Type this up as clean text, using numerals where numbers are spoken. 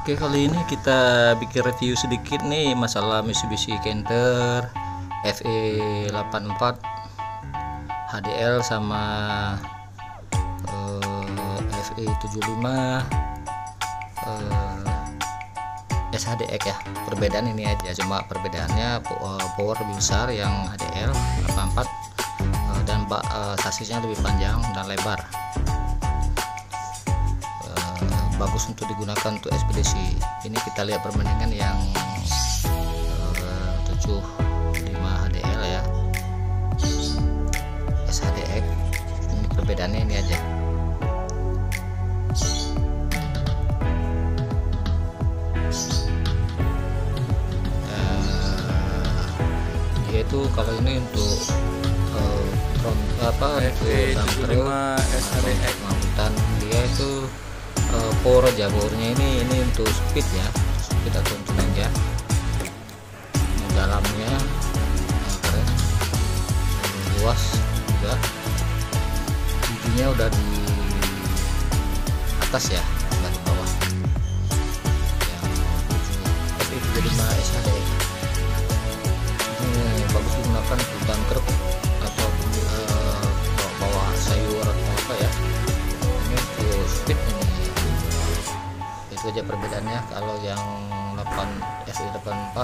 Oke, kali ini kita bikin review sedikit nih masalah Mitsubishi Canter FE84 HDL sama FE75 SHDX ya. Perbedaan ini aja, cuma perbedaannya power lebih besar yang HDL 84 dan sasisnya lebih panjang dan lebar. Bagus untuk digunakan untuk ekspedisi. Ini kita lihat perbandingan yang 75 HDL ya, SHDX. Ini perbedaannya ini aja. Dia itu kalau ini untuk FE75 SHDX dan dia itu powernya ini untuk speed ya, speed atau untuk aja. Dalamnya keren, luas juga, giginya udah di atas ya, nggak di bawah. Yang FE75 SHDX ini bagus digunakan untuk bunker atau bawa sayur atau apa ya. Ini untuk speed ini. Itu aja perbedaannya. Kalau yang FE84